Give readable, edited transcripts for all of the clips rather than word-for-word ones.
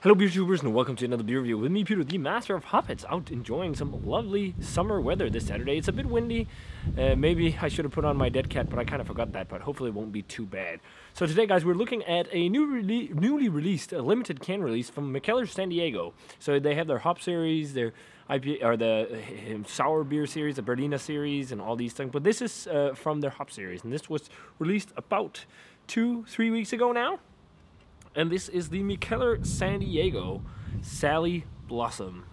Hello beer tubers and welcome to another beer review with me, Peter, the master of hoppets, out enjoying some lovely summer weather this Saturday. It's a bit windy. Maybe I should have put on my dead cat, but I kind of forgot that, but hopefully it won't be too bad. So today, guys, we're looking at a newly released, limited can release from Mikkeller San Diego. So they have their hop series, their IPA, or the sour beer series, the Berliner series, and all these things. But this is from their hop series, and this was released about 2-3 weeks ago now. And this is the Mikkeller San Diego Sally Blossom.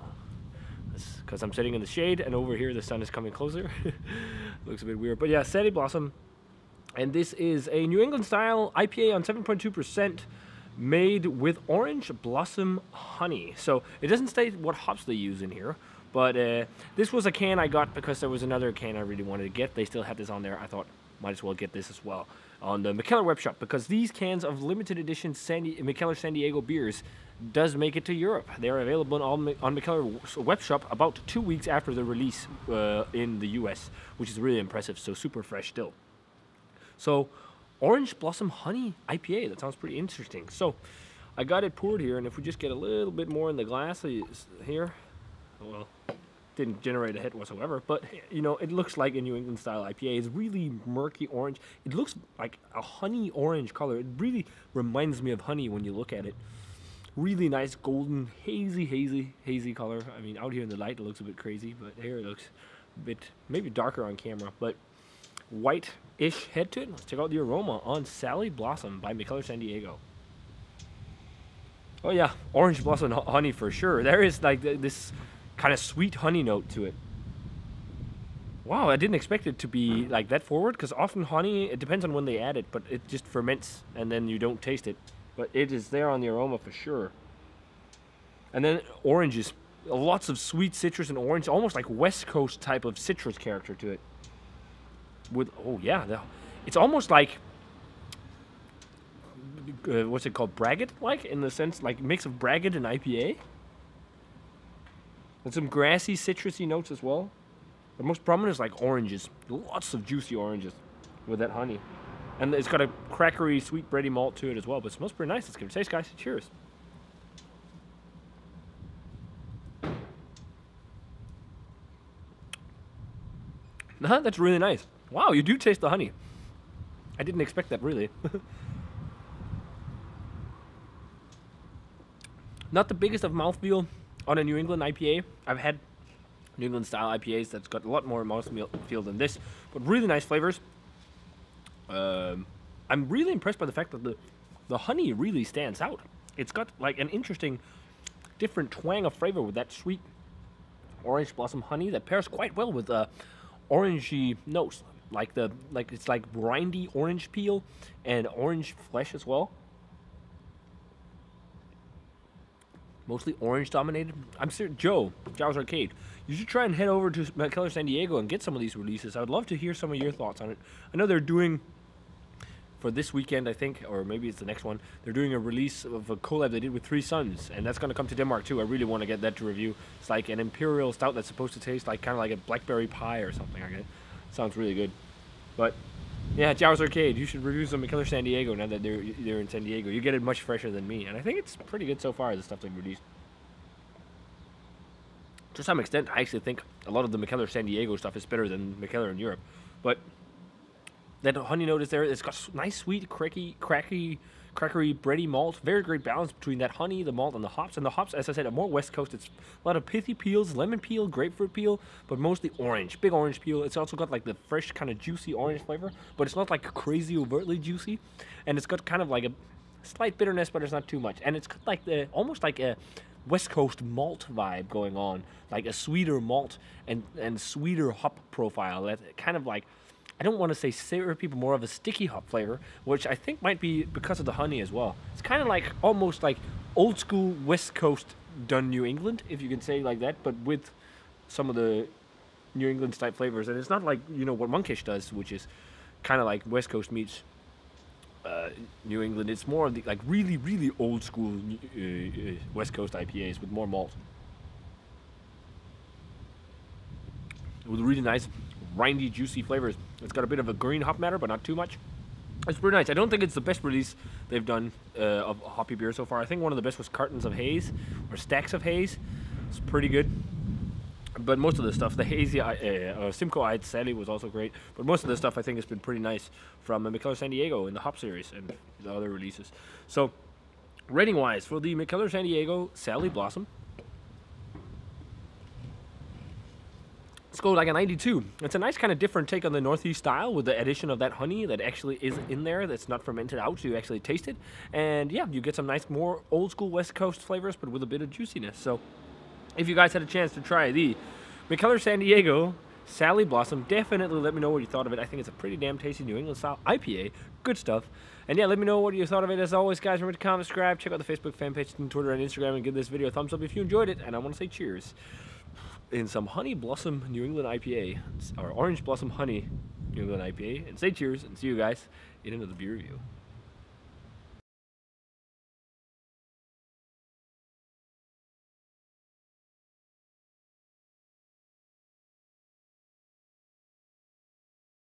Because I'm sitting in the shade, and over here the sun is coming closer. Looks a bit weird. But yeah, Sally Blossom. And this is a New England style IPA on 7.2%, made with orange blossom honey. So it doesn't state what hops they use in here. But this was a can I got because there was another can I really wanted to get. They still had this on there. I thought, might as well get this as well on the Mikkeller web shop, because these cans of limited edition Mikkeller San Diego beers does make it to Europe. They are available on Mikkeller web shop about 2 weeks after the release in the US, which is really impressive. So super fresh still. So orange blossom honey IPA, that sounds pretty interesting. So I got it poured here, and if we just get a little bit more in the glass here, well, didn't generate a hit whatsoever, but you know, it looks like a New England style IPA. It's really murky orange. It looks like a honey orange color. It really reminds me of honey when you look at it. Really nice golden hazy color. I mean, out here in the light it looks a bit crazy, but here it looks a bit maybe darker on camera, but white-ish head to it. Let's check out the aroma on Sally Blossom by Mikkeller San Diego. Oh yeah, orange blossom honey for sure. There is like this kind of sweet honey note to it. Wow, I didn't expect it to be like that forward, because often honey, it depends on when they add it, but it just ferments and then you don't taste it. But it is there on the aroma for sure. And then oranges, lots of sweet citrus and orange, almost like West Coast type of citrus character to it. With, oh yeah, it's almost like, what's it called, braggot, like, in the sense, like mix of braggot and IPA. And some grassy, citrusy notes as well. The most prominent is like oranges. Lots of juicy oranges with that honey. And it's got a crackery, sweet, bready malt to it as well. But it smells pretty nice. Let's give it a taste, guys. Cheers. That's really nice. Wow, you do taste the honey. I didn't expect that, really. Not the biggest of mouthfeel on a New England IPA. I've had New England style IPAs that's got a lot more mouthfeel than this, but really nice flavors. I'm really impressed by the fact that the honey really stands out. It's got like an interesting, different twang of flavor with that sweet orange blossom honey that pairs quite well with orangey notes, it's like grindy orange peel and orange flesh as well. Mostly orange dominated. I'm serious, Joe's Arcade. You should try and head over to Mikkeller San Diego and get some of these releases. I would love to hear some of your thoughts on it. I know they're doing, for this weekend, I think, or maybe it's the next one, they're doing a release of a collab they did with Three Sons, and that's going to come to Denmark too. I really want to get that to review. It's like an imperial stout that's supposed to taste like kind of like a blackberry pie or something like that. Sounds really good. But yeah, Joe's Arcade, you should review some Mikkeller San Diego now that they're in San Diego. You get it much fresher than me, and I think it's pretty good so far, the stuff they've released. To some extent, I actually think a lot of the Mikkeller San Diego stuff is better than Mikkeller in Europe. But that honey note is there. It's got nice, sweet, crackery, bready malt. Very great balance between that honey, the malt, and the hops. And the hops, as I said, are more West Coast. It's a lot of pithy peels, lemon peel, grapefruit peel, but mostly orange. Big orange peel. It's also got like the fresh, kind of juicy orange flavor, but it's not like crazy overtly juicy. And it's got kind of like a slight bitterness, but it's not too much. And it's got like almost like a West Coast malt vibe going on, like a sweeter malt and sweeter hop profile. That kind of like, I don't want to say syrupy, but more of a sticky hop flavor, which I think might be because of the honey as well. It's kind of like almost like old school West Coast done New England, if you can say like that, but with some of the New England type flavors. And it's not like, you know, what Monkish does, which is kind of like West Coast meets New England. It's more of the like really old school West Coast IPAs with more malt, with really nice rindy, juicy flavors. It's got a bit of a green hop matter, but not too much. It's pretty nice. I don't think it's the best release they've done of hoppy beer so far. I think one of the best was Cartons of Haze, or Stacks of Haze. It's pretty good. But most of the stuff, the hazy Simcoe Eyed Sally was also great. But most of the stuff I think has been pretty nice from Mikkeller San Diego in the Hop series and the other releases. So, rating wise, for the Mikkeller San Diego Sally Blossom, let's go like a 92. It's a nice kind of different take on the Northeast style with the addition of that honey that actually is in there that's not fermented out, so you actually taste it. And yeah, you get some nice, more old school West Coast flavors, but with a bit of juiciness. So, if you guys had a chance to try the Mikkeller San Diego Sally Blossom, definitely let me know what you thought of it. I think it's a pretty damn tasty New England style IPA. Good stuff. And yeah, let me know what you thought of it. As always, guys, remember to comment, subscribe, check out the Facebook fan page, and Twitter and Instagram, and give this video a thumbs up if you enjoyed it. And I want to say cheers in some Honey Blossom New England IPA, or Orange Blossom Honey New England IPA. And say cheers, and see you guys in another beer review.